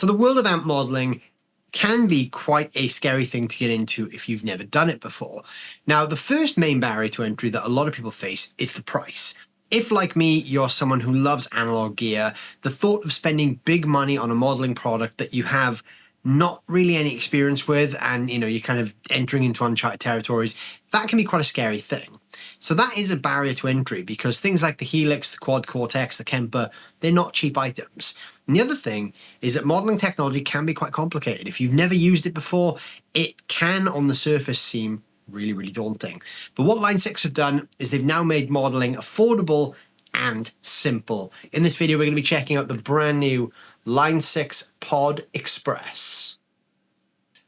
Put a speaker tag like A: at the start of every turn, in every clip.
A: So the world of amp modeling can be quite a scary thing to get into if you've never done it before. Now, the first main barrier to entry that a lot of people face is the price. If, like me, you're someone who loves analog gear, the thought of spending big money on a modeling product that you have not really any experience with, and you're kind of entering into uncharted territories, that can be quite a scary thing. So that is a barrier to entry, because things like the Helix, the Quad Cortex, the Kemper, they're not cheap items. And the other thing is that modeling technology can be quite complicated. If you've never used it before, it can on the surface seem really, really daunting. But what Line 6 have done is they've now made modeling affordable and simple. In this video, we're going to be checking out the brand new Line 6 Pod Express.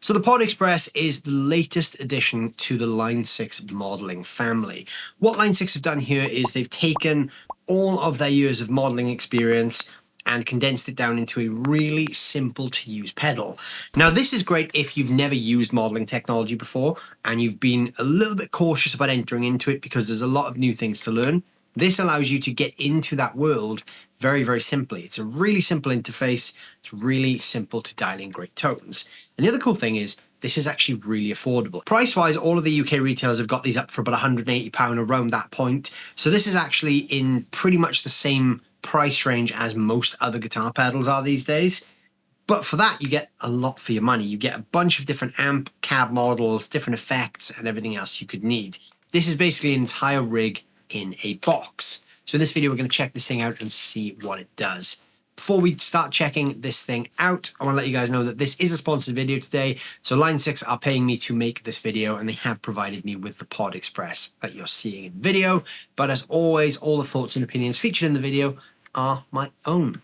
A: So the Pod Express is the latest addition to the Line 6 modeling family. What Line 6 have done here is they've taken all of their years of modeling experience and condensed it down into a really simple to use pedal. Now, this is great if you've never used modeling technology before and you've been a little bit cautious about entering into it because there's a lot of new things to learn. This allows you to get into that world very, very simply. It's a really simple interface. It's really simple to dial in great tones. And the other cool thing is this is actually really affordable. Price-wise, all of the UK retailers have got these up for about £180 around that point. So this is actually in pretty much the same price range as most other guitar pedals are these days. But for that, you get a lot for your money. You get a bunch of different amp, cab models, different effects, and everything else you could need. This is basically an entire rig in a box. So in this video, we're going to check this thing out and see what it does. Before we start checking this thing out, I want to let you guys know that this is a sponsored video today. So Line 6 are paying me to make this video, and they have provided me with the Pod Express that you're seeing in the video. But as always, all the thoughts and opinions featured in the video are my own.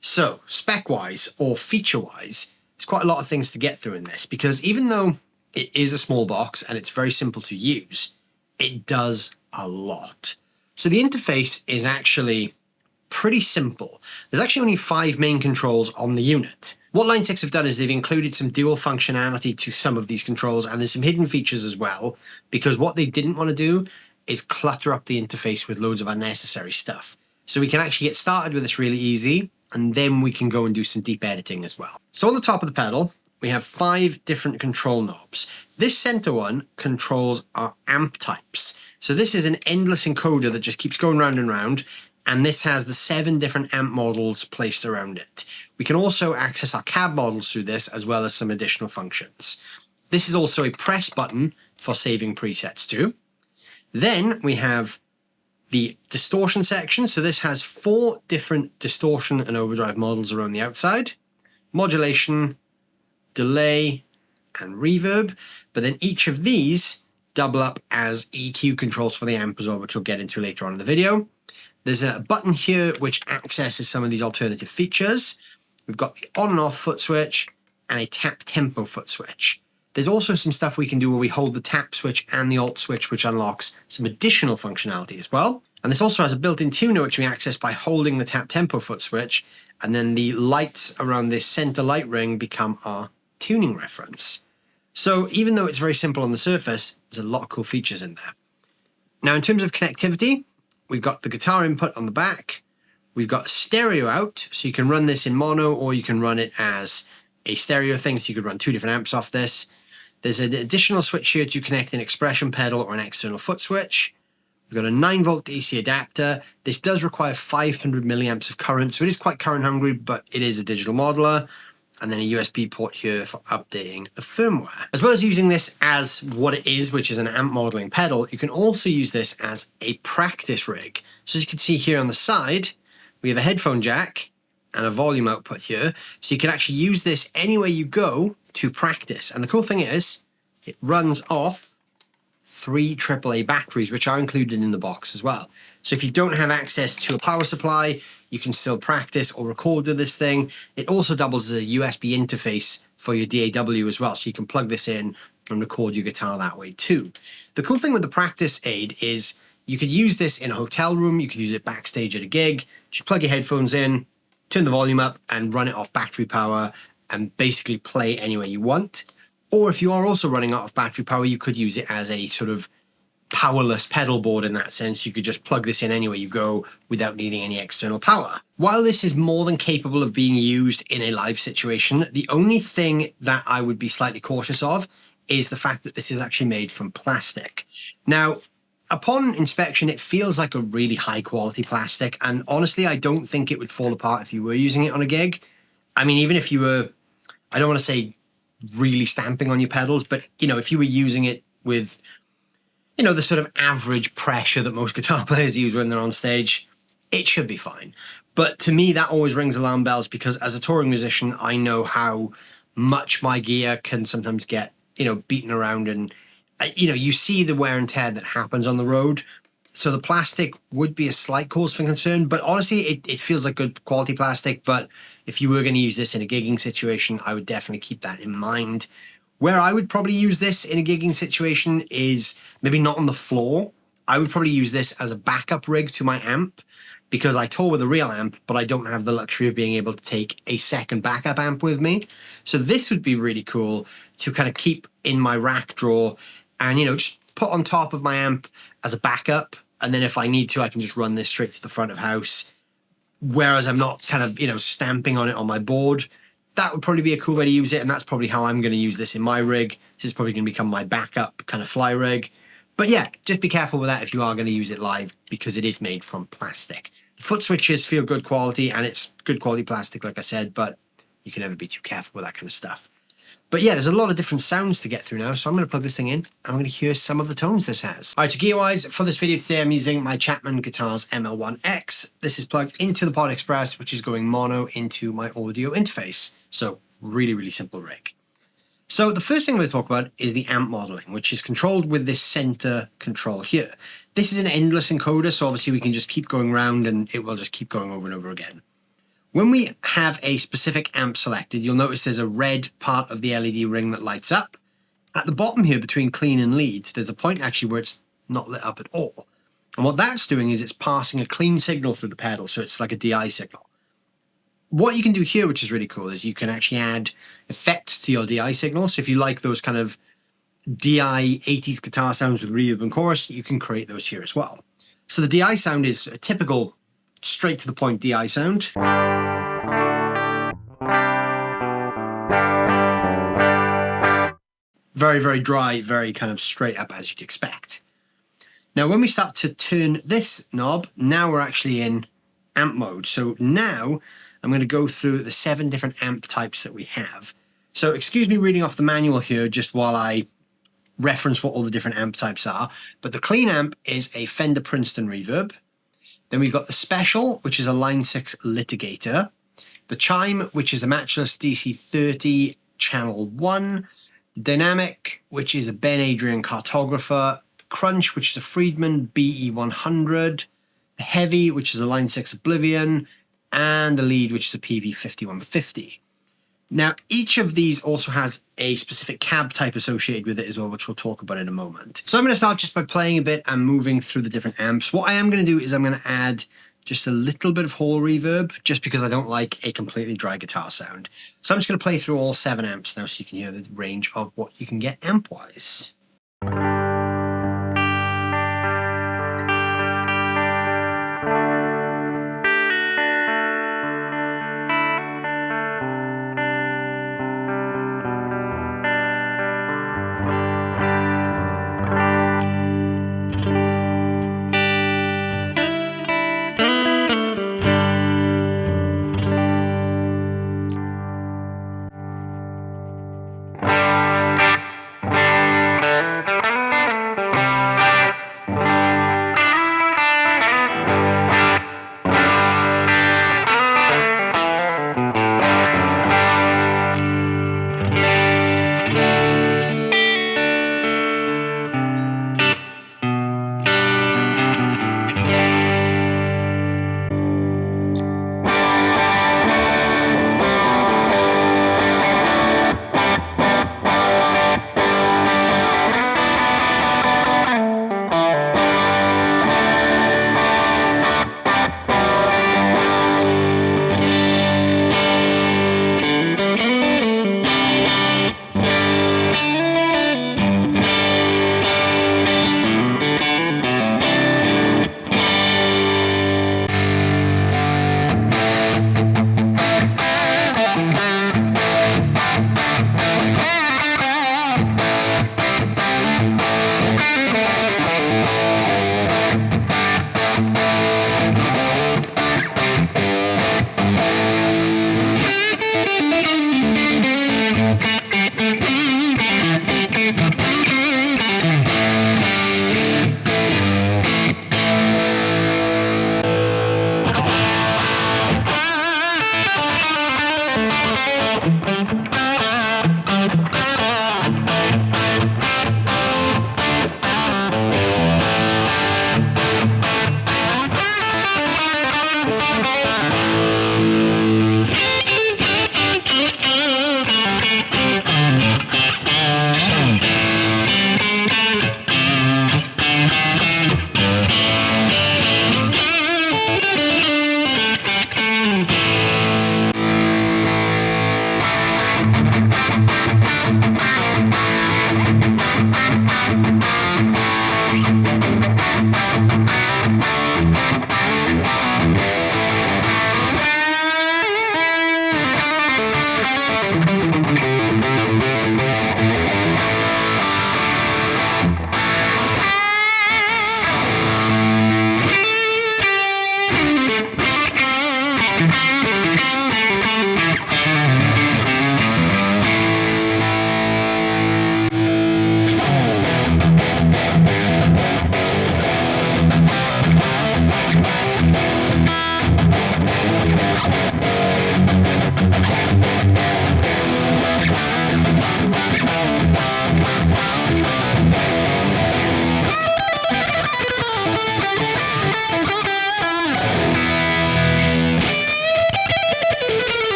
A: So spec-wise or feature-wise, there's quite a lot of things to get through in this, because even though it is a small box and it's very simple to use, it does a lot. So the interface is actually pretty simple. There's actually only 5 main controls on the unit. What Line 6 have done is they've included some dual functionality to some of these controls, and there's some hidden features as well, because what they didn't want to do is clutter up the interface with loads of unnecessary stuff. So we can actually get started with this really easy, and then we can go and do some deep editing as well. So on the top of the pedal, we have 5 different control knobs. This center one controls our amp types. So this is an endless encoder that just keeps going round and round, and this has the 7 different amp models placed around it. We can also access our cab models through this, as well as some additional functions. This is also a press button for saving presets too. Then we have the distortion section. So this has 4 different distortion and overdrive models around the outside. Modulation, delay, and reverb. But then each of these double up as EQ controls for the amp as well, which we'll get into later on in the video. There's a button here which accesses some of these alternative features. We've got the on and off foot switch and a tap tempo foot switch. There's also some stuff we can do where we hold the tap switch and the alt switch, which unlocks some additional functionality as well. And this also has a built-in tuner, which we access by holding the tap tempo foot switch. And then the lights around this center light ring become our tuning reference. So even though it's very simple on the surface, there's a lot of cool features in there. Now, in terms of connectivity, we've got the guitar input on the back. We've got stereo out, so you can run this in mono, or you can run it as a stereo thing, so you could run 2 different amps off this. There's an additional switch here to connect an expression pedal or an external foot switch. We've got a 9-volt DC adapter. This does require 500 milliamps of current, so it is quite current hungry, but it is a digital modeler. And then a USB port here for updating the firmware. As well as using this as what it is, which is an amp modeling pedal, you can also use this as a practice rig. So as you can see here on the side, we have a headphone jack and a volume output here. So you can actually use this anywhere you go to practice. And the cool thing is, it runs off 3 AAA batteries, which are included in the box as well. So if you don't have access to a power supply, you can still practice or record with this thing. It also doubles as a USB interface for your DAW as well, so you can plug this in and record your guitar that way too. The cool thing with the practice aid is you could use this in a hotel room, you could use it backstage at a gig, just plug your headphones in, turn the volume up and run it off battery power and basically play anywhere you want. Or if you are also running out of battery power, you could use it as a sort of powerless pedal board in that sense. You could just plug this in anywhere you go without needing any external power. While this is more than capable of being used in a live situation, the only thing that I would be slightly cautious of is the fact that this is actually made from plastic. Now, upon inspection, it feels like a really high quality plastic, and honestly, I don't think it would fall apart if you were using it on a gig. I mean, even if you were, I don't want to say really stamping on your pedals, but if you were using it with the sort of average pressure that most guitar players use when they're on stage, it should be fine. But to me, that always rings alarm bells, because as a touring musician, I know how much my gear can sometimes get, beaten around, and, you see the wear and tear that happens on the road. So the plastic would be a slight cause for concern, but honestly, it feels like good quality plastic. But if you were going to use this in a gigging situation, I would definitely keep that in mind. Where I would probably use this in a gigging situation is maybe not on the floor. I would probably use this as a backup rig to my amp, because I tour with a real amp, but I don't have the luxury of being able to take a second backup amp with me. So this would be really cool to kind of keep in my rack drawer and, just put on top of my amp as a backup. And then if I need to, I can just run this straight to the front of house. Whereas I'm not kind of, stamping on it on my board. That would probably be a cool way to use it, and that's probably how I'm going to use this in my rig. This is probably going to become my backup kind of fly rig. But yeah, just be careful with that if you are going to use it live, because it is made from plastic. The foot switches feel good quality, and it's good quality plastic, like I said, but you can never be too careful with that kind of stuff. But yeah, there's a lot of different sounds to get through now, so I'm going to plug this thing in. I'm going to hear some of the tones this has. All right, so gear-wise, for this video today, I'm using my Chapman Guitars ML1X. This is plugged into the Pod Express, which is going mono into my audio interface. So really, really simple rig. So the first thing I'm going to talk about is the amp modeling, which is controlled with this center control here. This is an endless encoder, so obviously we can just keep going around and it will just keep going over and over again. When we have a specific amp selected, you'll notice there's a red part of the LED ring that lights up. At the bottom here, between clean and lead, there's a point actually where it's not lit up at all. And what that's doing is it's passing a clean signal through the pedal, so it's like a DI signal. What you can do here, which is really cool, is you can actually add effects to your DI signal. So if you like those kind of DI 80s guitar sounds with reverb and chorus, you can create those here as well. So the DI sound is a typical straight to the point DI sound. Very, very dry, very kind of straight up as you'd expect. Now, when we start to turn this knob, now we're actually in amp mode. So now I'm going to go through the 7 different amp types that we have. So excuse me reading off the manual here just while I reference what all the different amp types are. But the clean amp is a Fender Princeton reverb. Then we've got the special, which is a Line 6 litigator. The chime, which is a matchless DC30 channel 1. Dynamic, which is a Ben Adrian cartographer. Crunch, which is a Friedman BE100. The heavy, which is a Line 6 Oblivion. And the lead, which is a PV5150. Now, each of these also has a specific cab type associated with it as well, which we'll talk about in a moment. So I'm going to start just by playing a bit and moving through the different amps. What I am going to do is I'm going to add just a little bit of hall reverb, just because I don't like a completely dry guitar sound. So I'm just going to play through all 7 amps now so you can hear the range of what you can get amp-wise.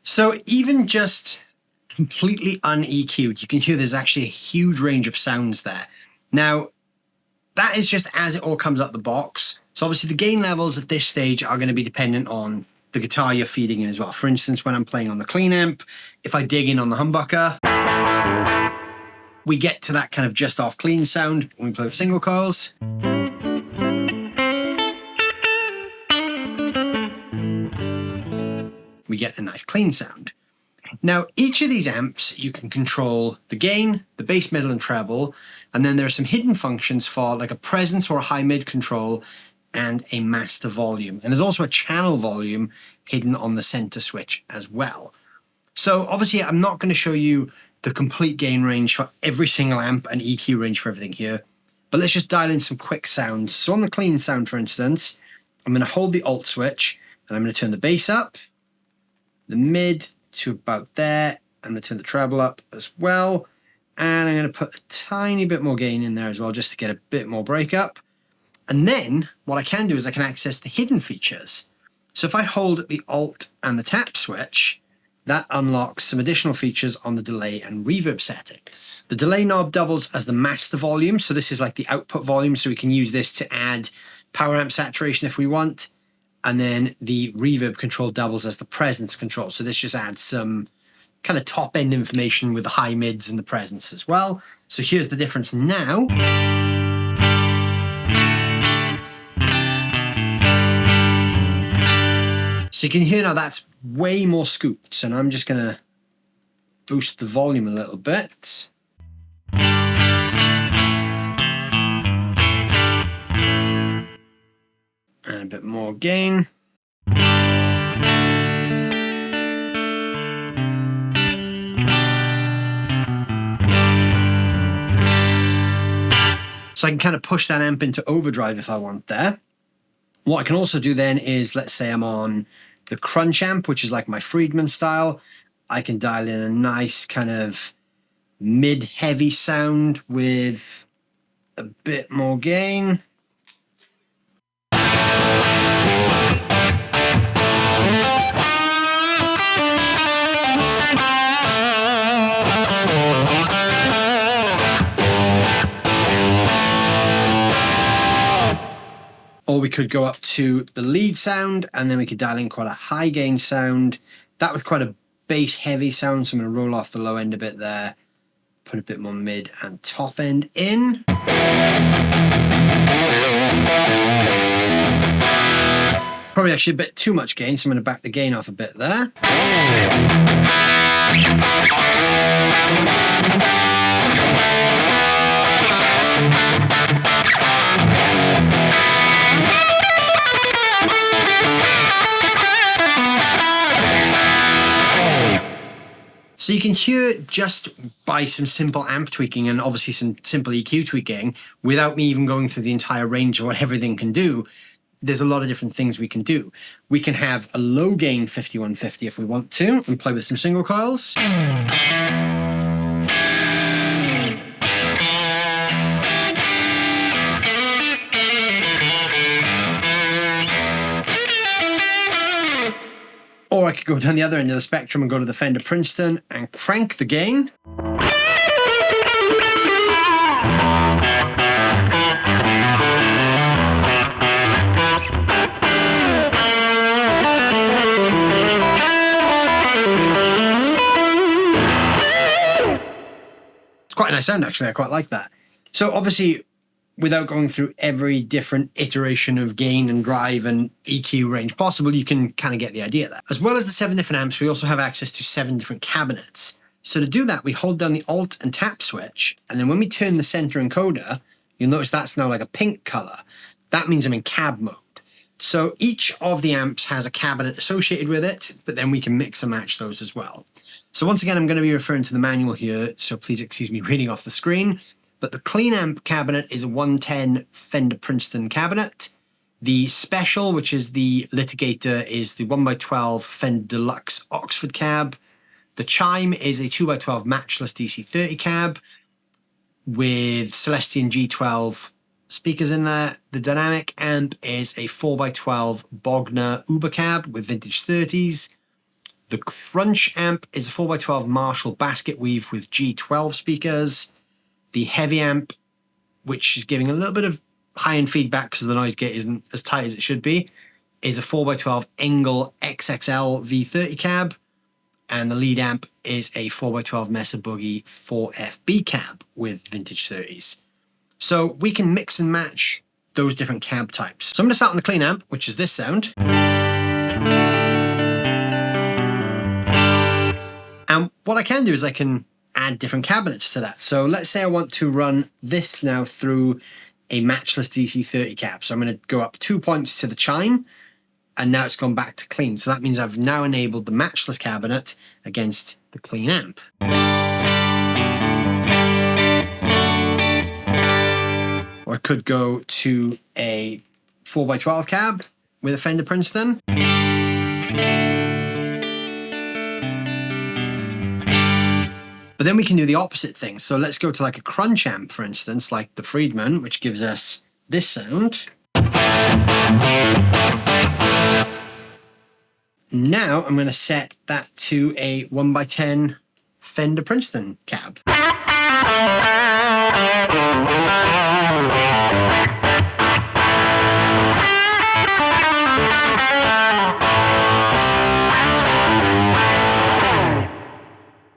A: So even just completely un-EQ'd, you can hear there's actually a huge range of sounds there. Now, that is just as it all comes out the box. So obviously the gain levels at this stage are going to be dependent on the guitar you're feeding in as well. For instance, when I'm playing on the clean amp, if I dig in on the humbucker, we get to that kind of just off clean sound when we play with single coils. We get a nice clean sound. Now, each of these amps, you can control the gain, the bass, middle, and treble, and then there are some hidden functions for like a presence or a high mid control and a master volume. And there's also a channel volume hidden on the center switch as well. So obviously, I'm not going to show you the complete gain range for every single amp and EQ range for everything here, but let's just dial in some quick sounds. So on the clean sound, for instance, I'm going to hold the Alt switch and I'm going to turn the bass up, the mid to about there. I'm going to turn the treble up as well. And I'm going to put a tiny bit more gain in there as well, just to get a bit more breakup. And then what I can do is I can access the hidden features. So if I hold the Alt and the tap switch, that unlocks some additional features on the delay and reverb settings. The delay knob doubles as the master volume. So this is like the output volume. So we can use this to add power amp saturation if we want. And then the reverb control doubles as the presence control. So this just adds some kind of top end information with the high mids and the presence as well. So here's the difference now. So you can hear now that's way more scooped. So now I'm just going to boost the volume a little bit. And a bit more gain. So I can kind of push that amp into overdrive if I want there. What I can also do then is, let's say I'm on the crunch amp, which is like my Friedman style. I can dial in a nice kind of mid-heavy sound with a bit more gain. Or we could go up to the lead sound and then we could dial in quite a high gain sound. That was quite a bass heavy sound, so I'm going to roll off the low end a bit there, put a bit more mid and top end in. Probably actually a bit too much gain, so I'm going to back the gain off a bit there. So you can hear just by some simple amp tweaking and obviously some simple EQ tweaking, without me even going through the entire range of what everything can do, there's a lot of different things we can do. We can have a low gain 5150 if we want to, and play with some single coils. Or I could go down the other end of the spectrum and go to the Fender Princeton and crank the gain. It's quite a nice sound actually, I quite like that. So obviously without going through every different iteration of gain and drive and EQ range possible, you can kind of get the idea there. As well as the 7 different amps, we also have access to 7 different cabinets. So to do that, we hold down the Alt and Tap switch, and then when we turn the center encoder, you'll notice that's now like a pink color. That means I'm in cab mode. So each of the amps has a cabinet associated with it, but then we can mix and match those as well. So once again, I'm going to be referring to the manual here, so please excuse me reading off the screen. But the clean amp cabinet is a 110 Fender Princeton cabinet. The special, which is the litigator, is the 1x12 Fender Deluxe Oxford cab. The chime is a 2x12 matchless DC30 cab with Celestion G12 speakers in there. The dynamic amp is a 4x12 Bogner Uber cab with vintage 30s. The crunch amp is a 4x12 Marshall basket weave with G12 speakers. The heavy amp, which is giving a little bit of high-end feedback because the noise gate isn't as tight as it should be, is a 4x12 Engel XXL V30 cab. And the lead amp is a 4x12 Mesa Boogie 4FB cab with vintage 30s. So we can mix and match those different cab types. So I'm going to start on the clean amp, which is this sound. And what I can do is I can add different cabinets to that. So let's say I want to run this now through a matchless DC30 cab. So I'm going to go up 2 points to the chime, and now it's gone back to clean. So that means I've now enabled the matchless cabinet against the clean amp. Or I could go to a 4x12 cab with a Fender Princeton. But then we can do the opposite thing. So let's go to like a crunch amp, for instance, like the Friedman, which gives us this sound. Now I'm going to set that to a 1x10 Fender Princeton cab.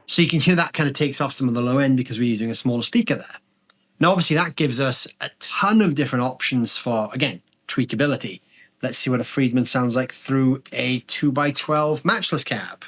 A: So you can hear that kind of takes off some of the low end because we're using a smaller speaker there. Now, obviously, that gives us a ton of different options for, again, tweakability. Let's see what a Friedman sounds like through a 2x12 matchless cab.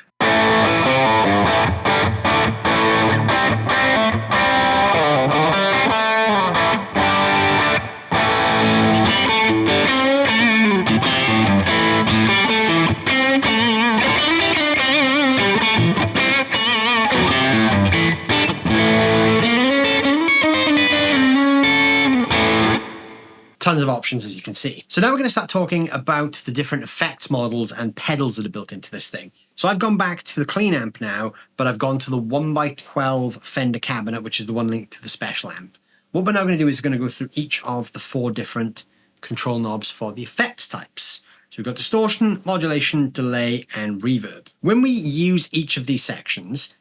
A: Tons of options, as you can see. So now we're going to start talking about the different effects models and pedals that are built into this thing. So I've gone back to the clean amp now, but I've gone to the 1x12 Fender cabinet, which is the one linked to the special amp. What we're now going to do is we're going to go through each of the 4 different control knobs for the effects types. So we've got distortion, modulation, delay, and reverb. When we use each of these sections,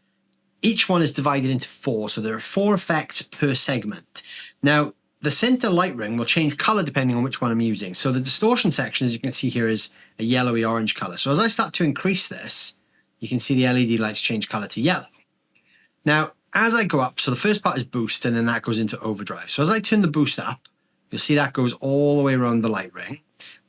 A: each one is divided into 4, so there are 4 effects per segment. Now, the center light ring will change color depending on which one I'm using. So the distortion section, as you can see here, is a yellowy orange color. So as I start to increase this, you can see the LED lights change color to yellow. Now, as I go up, so the first part is boost, and then that goes into overdrive. So as I turn the boost up, you'll see that goes all the way around the light ring.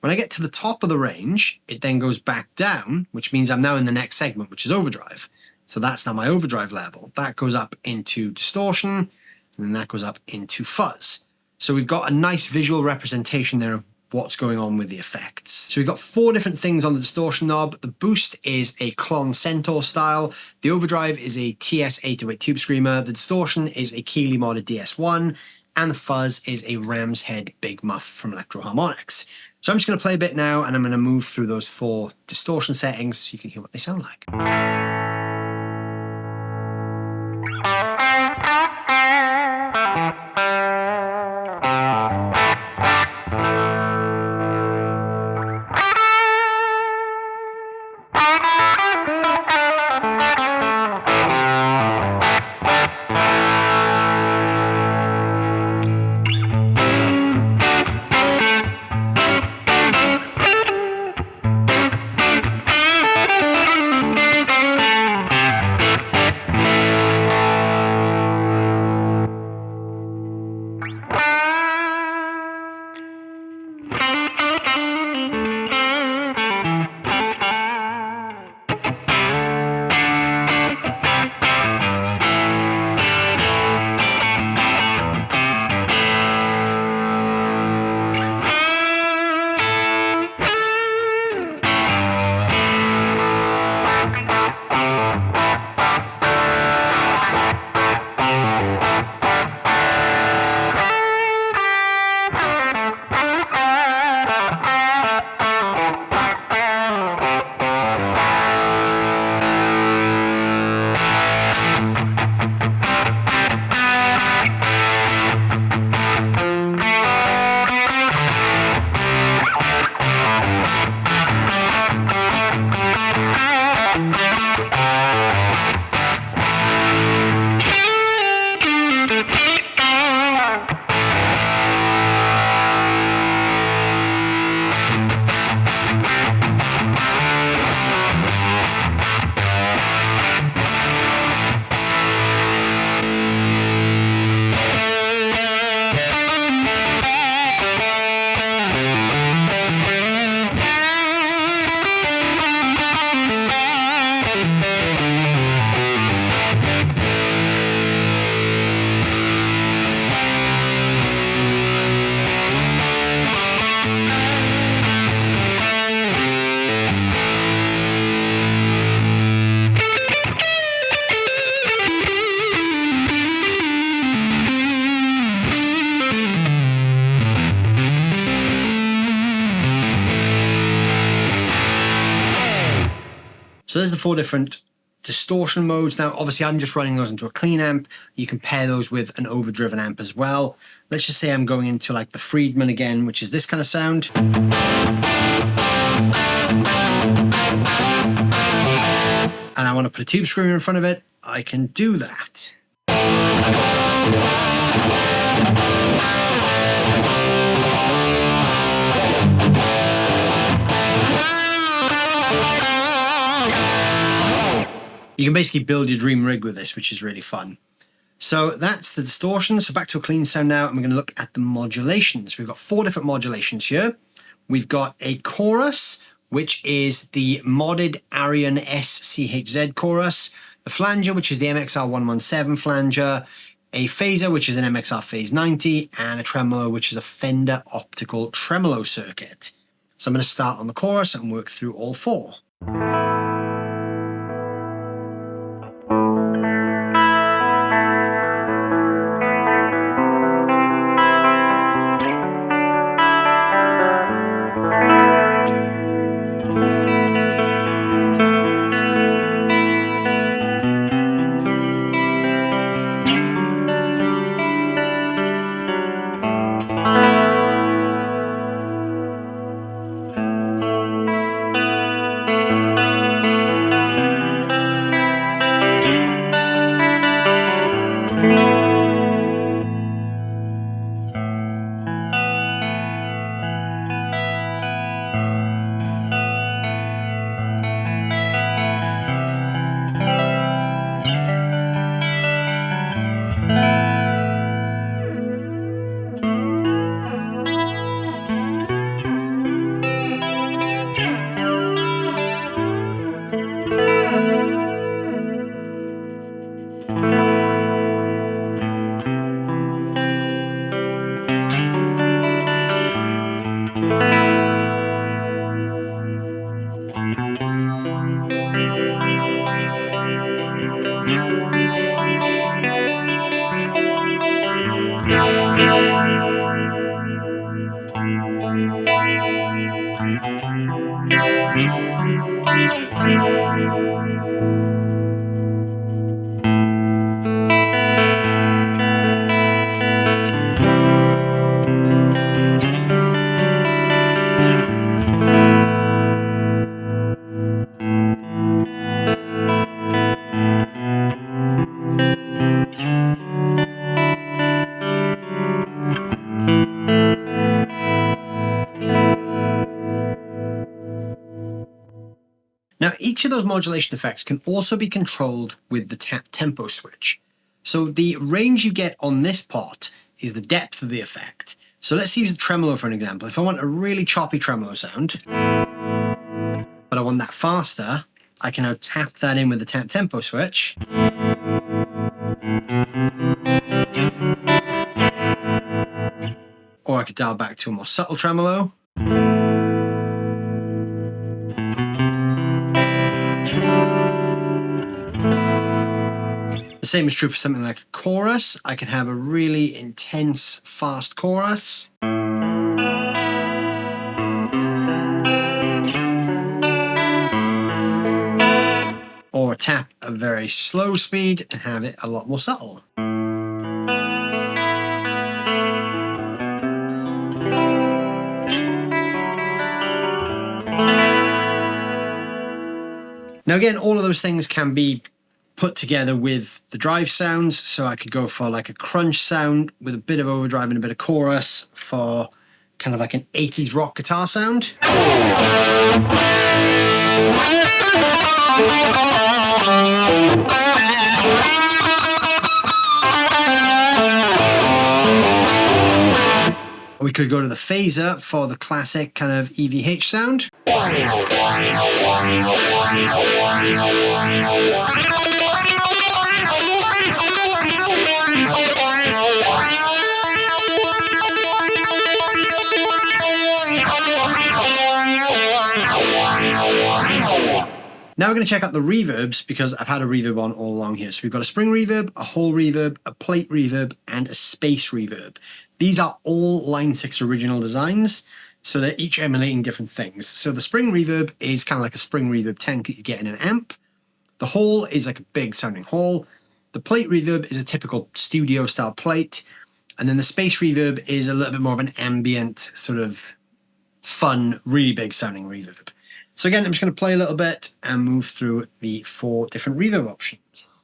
A: When I get to the top of the range, it then goes back down, which means I'm now in the next segment, which is overdrive. So that's now my overdrive level. That goes up into distortion, and then that goes up into fuzz. So we've got a nice visual representation there of what's going on with the effects. So we've got 4 different things on the distortion knob. The boost is a Klon Centaur style. The overdrive is a TS-808 Tube Screamer. The distortion is a Keeley modded DS1. And the fuzz is a Ram's Head Big Muff from Electro Harmonics. So I'm just going to play a bit now, and I'm going to move through those 4 distortion settings so you can hear what they sound like. So there's the 4 different distortion modes. Now, obviously, I'm just running those into a clean amp. You can pair those with an overdriven amp as well. Let's just say I'm going into like the Friedman again, which is this kind of sound. And I want to put a tube screamer in front of it. I can do that. You can basically build your dream rig with this, which is really fun. So that's the distortion. So back to a clean sound now, and we're going to look at the modulations. We've got 4 different modulations here. We've got a chorus, which is the modded Arion SCHZ chorus, the flanger, which is the MXR 117 flanger, a phaser, which is an MXR Phase 90, and a tremolo, which is a Fender optical tremolo circuit. So I'm going to start on the chorus and work through all 4. Now, each of those modulation effects can also be controlled with the tap tempo switch. So the range you get on this part is the depth of the effect. So let's use the tremolo for an example. If I want a really choppy tremolo sound, but I want that faster, I can now tap that in with the tap tempo switch. Or I could dial back to a more subtle tremolo. The same is true for something like a chorus. I can have a really intense, fast chorus. Or tap a very slow speed and have it a lot more subtle. Now again, all of those things can be put together with the drive sounds. So I could go for like a crunch sound with a bit of overdrive and a bit of chorus for kind of like an 80s rock guitar sound. We could go to the phaser for the classic kind of EVH sound. Now we're going to check out the reverbs because I've had a reverb on all along here. So we've got a spring reverb, a hall reverb, a plate reverb, and a space reverb. These are all Line 6 original designs. So they're each emulating different things. So the spring reverb is kind of like a spring reverb tank that you get in an amp. The hall is like a big sounding hall. The plate reverb is a typical studio style plate. And then the space reverb is a little bit more of an ambient, sort of fun, really big sounding reverb. So again, I'm just going to play a little bit and move through the 4 different reverb options.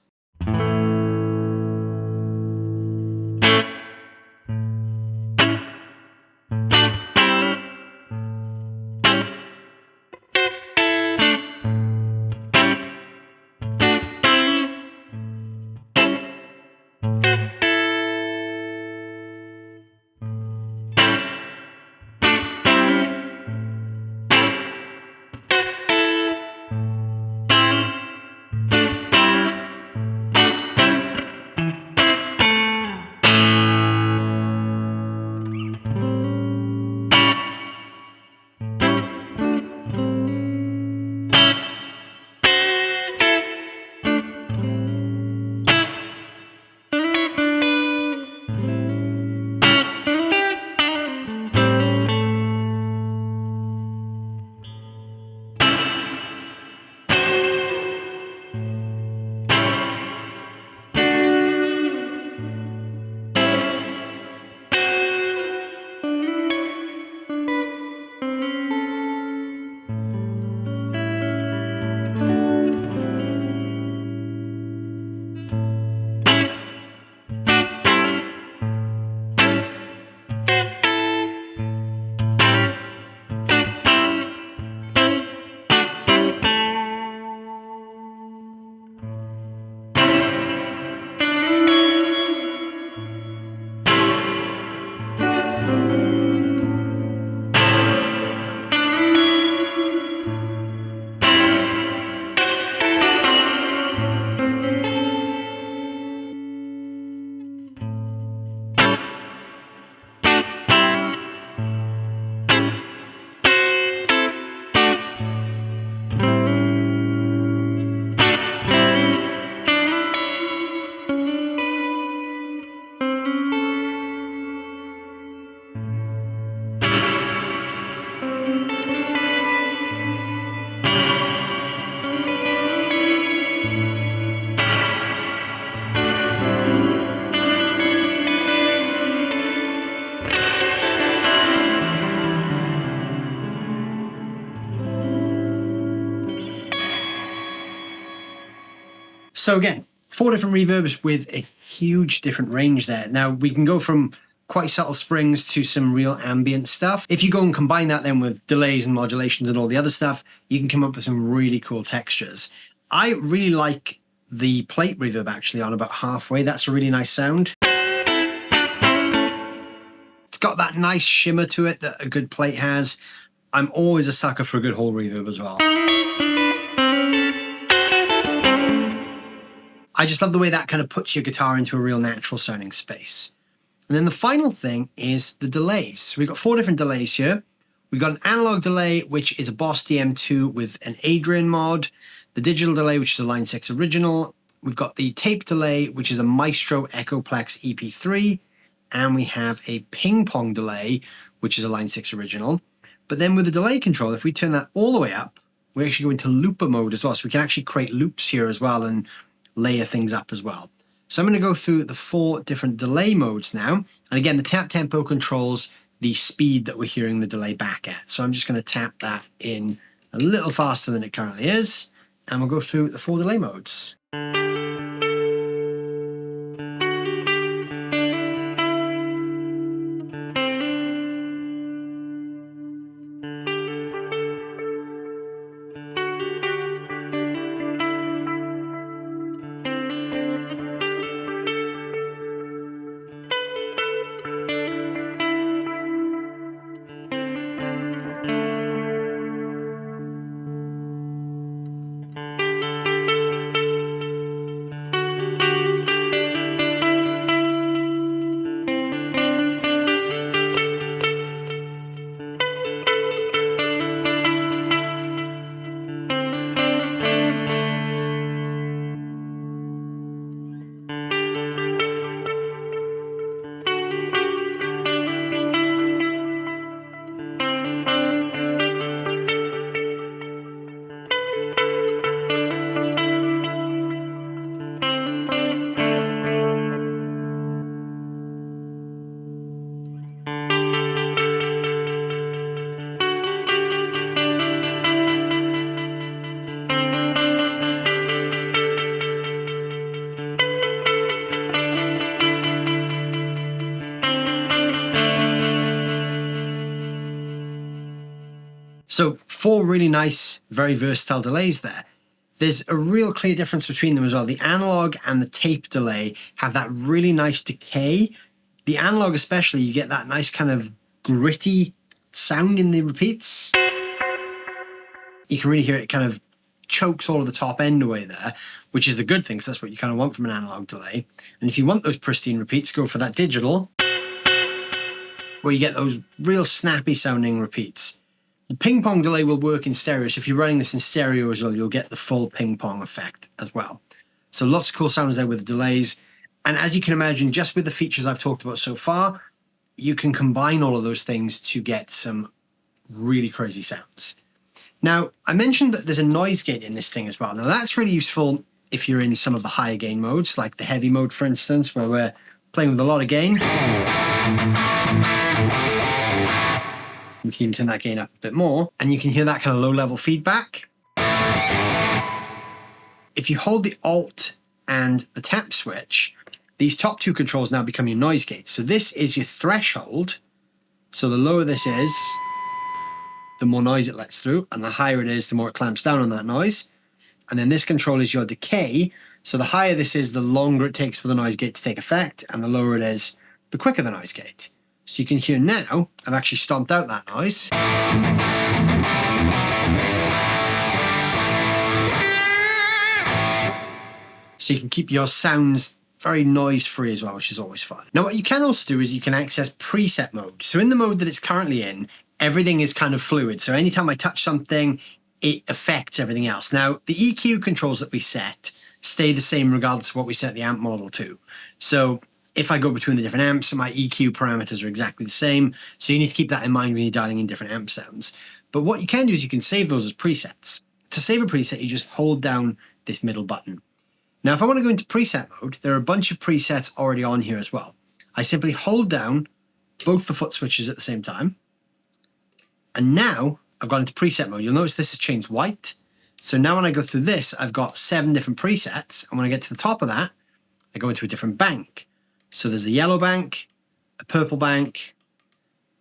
A: So again, 4 different reverbs with a huge different range there. Now we can go from quite subtle springs to some real ambient stuff. If you go and combine that then with delays and modulations and all the other stuff, you can come up with some really cool textures. I really like the plate reverb actually on about halfway. That's a really nice sound. It's got that nice shimmer to it that a good plate has. I'm always a sucker for a good hall reverb as well. I just love the way that kind of puts your guitar into a real natural sounding space. And then the final thing is the delays. So we've got 4 different delays here. We've got an analog delay, which is a Boss DM2 with an Adrian mod. The digital delay, which is a Line 6 original. We've got the tape delay, which is a Maestro Echoplex EP3. And we have a ping pong delay, which is a Line 6 original. But then with the delay control, if we turn that all the way up, we actually go into looper mode as well. So we can actually create loops here as well and layer things up as well. So I'm going to go through the 4 different delay modes now. And again, the tap tempo controls the speed that we're hearing the delay back at. So I'm just going to tap that in a little faster than it currently is. And we'll go through the 4 delay modes. So 4 really nice, very versatile delays there. There's a real clear difference between them as well. The analog and the tape delay have that really nice decay. The analog especially, you get that nice kind of gritty sound in the repeats. You can really hear it kind of chokes all of the top end away there, which is the good thing, because that's what you kind of want from an analog delay. And if you want those pristine repeats, go for that digital, where you get those real snappy sounding repeats. The ping pong delay will work in stereo, so if you're running this in stereo as well, you'll get the full ping pong effect as well. So lots of cool sounds there with the delays. And as you can imagine, just with the features I've talked about so far, you can combine all of those things to get some really crazy sounds. Now, I mentioned that there's a noise gate in this thing as well. Now, that's really useful if you're in some of the higher gain modes, like the heavy mode, for instance, where we're playing with a lot of gain. You can turn that gain up a bit more, and you can hear that kind of low-level feedback. If you hold the Alt and the tap switch, these top 2 controls now become your noise gate. So this is your threshold. So the lower this is, the more noise it lets through, and the higher it is, the more it clamps down on that noise. And then this control is your decay. So the higher this is, the longer it takes for the noise gate to take effect, and the lower it is, the quicker the noise gate. So you can hear now, I've actually stomped out that noise. So you can keep your sounds very noise free as well, which is always fun. Now what you can also do is you can access preset mode. So in the mode that it's currently in, everything is kind of fluid. So anytime I touch something, it affects everything else. Now the EQ controls that we set stay the same regardless of what we set the amp model to. So if I go between the different amps, my EQ parameters are exactly the same. So you need to keep that in mind when you're dialing in different amp sounds. But what you can do is you can save those as presets. To save a preset, you just hold down this middle button. Now, if I want to go into preset mode, there are a bunch of presets already on here as well. I simply hold down both the foot switches at the same time. And now I've gone into preset mode. You'll notice this has changed white. So now when I go through this, I've got 7 different presets. And when I get to the top of that, I go into a different bank. So there's a yellow bank, a purple bank,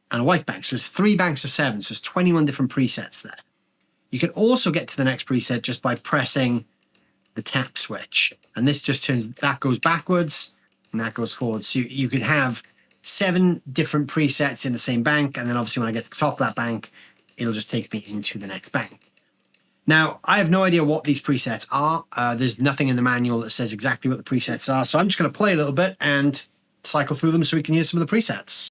A: and a white bank. So there's 3 banks of 7. So there's 21 different presets there. You can also get to the next preset just by pressing the tap switch. And this just turns, that goes backwards and that goes forward. So you could have 7 different presets in the same bank. And then obviously when I get to the top of that bank, it'll just take me into the next bank. Now, I have no idea what these presets are. There's nothing in the manual that says exactly what the presets are. So I'm just going to play a little bit and cycle through them so we can hear some of the presets.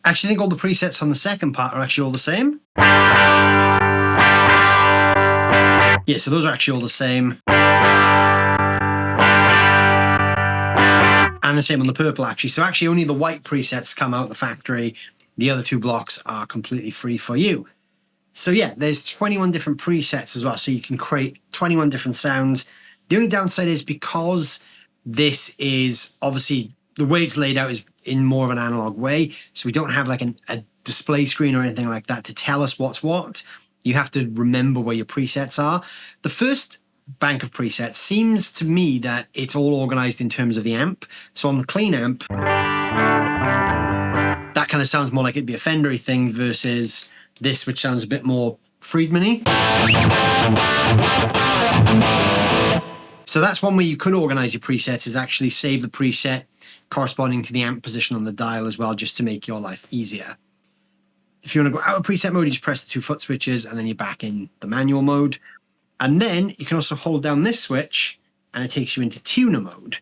A: Actually, I think all the presets on the second part are actually all the same. Yeah, so those are actually all the same. And the same on the purple, actually. So actually only the white presets come out the factory. The other 2 blocks are completely free for you. So yeah, there's 21 different presets as well. So you can create 21 different sounds. The only downside is because this is obviously, the way it's laid out in more of an analog way. So we don't have like a display screen or anything like that to tell us what's what. You have to remember where your presets are. The first bank of presets seems to me that it's all organized in terms of the amp. So on the clean amp, that kind of sounds more like it'd be a Fender-y thing versus this, which sounds a bit more Friedman-y. So that's one way you could organize your presets, is actually save the preset corresponding to the amp position on the dial as well, just to make your life easier. If you want to go out of preset mode, you just press the 2 foot switches and then you're back in the manual mode. And then you can also hold down this switch and it takes you into tuner mode.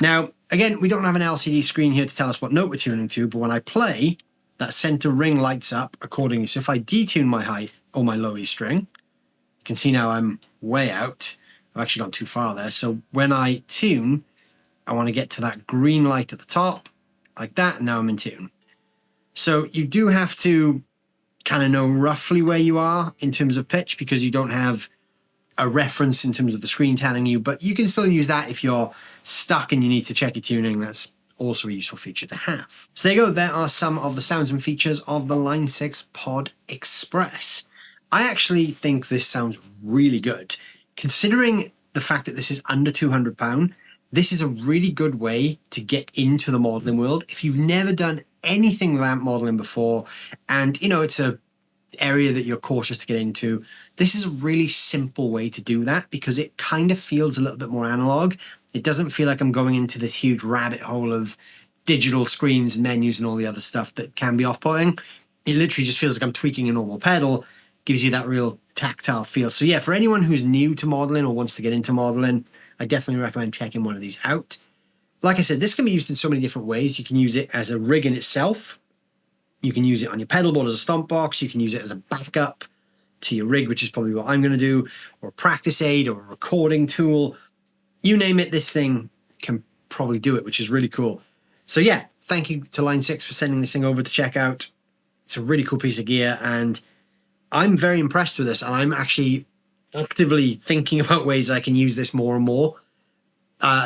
A: Now, again, we don't have an LCD screen here to tell us what note we're tuning to, but when I play, that center ring lights up accordingly. So if I detune my high or my low E string, you can see now I'm way out. I've actually gone too far there. So when I tune, I want to get to that green light at the top, like that, and now I'm in tune. So you do have to kind of know roughly where you are in terms of pitch, because you don't have a reference in terms of the screen telling you, but you can still use that if you're stuck and you need to check your tuning. That's also a useful feature to have. So there you go. There are some of the sounds and features of the Line 6 Pod Express. I actually think this sounds really good. Considering the fact that this is under £200, this is a really good way to get into the modeling world. If you've never done anything with amp modeling before, and you know, it's a area that you're cautious to get into, this is a really simple way to do that, because it kind of feels a little bit more analog. It doesn't feel like I'm going into this huge rabbit hole of digital screens and menus and all the other stuff that can be off-putting. It literally just feels like I'm tweaking a normal pedal, gives you that real tactile feel. So yeah, for anyone who's new to modeling or wants to get into modeling, I definitely recommend checking one of these out. Like I said, this can be used in so many different ways. You can use it as a rig in itself. You can use it on your pedal board as a stomp box. You can use it as a backup to your rig, which is probably what I'm going to do, or a practice aid or a recording tool. You name it, this thing can probably do it, which is really cool. So yeah, thank you to Line 6 for sending this thing over to check out. It's a really cool piece of gear, and I'm very impressed with this, and I'm actually actively thinking about ways I can use this more and more.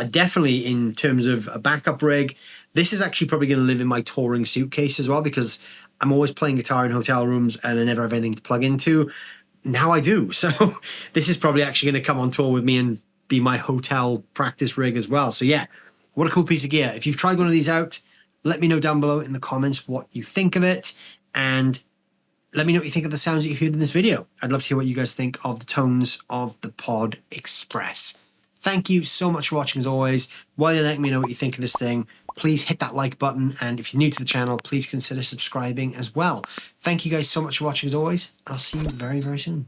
A: Definitely in terms of a backup rig. This is actually probably going to live in my touring suitcase as well, because I'm always playing guitar in hotel rooms and I never have anything to plug into. Now I do. So this is probably actually going to come on tour with me and be my hotel practice rig as well. So yeah, what a cool piece of gear. If you've tried one of these out, let me know down below in the comments what you think of it, and let me know what you think of the sounds that you heard in this video. I'd love to hear what you guys think of the tones of the Pod Express. Thank you so much for watching as always. While you're letting me know what you think of this thing, please hit that like button, and if you're new to the channel, please consider subscribing as well. Thank you guys so much for watching as always. I'll see you very, very soon.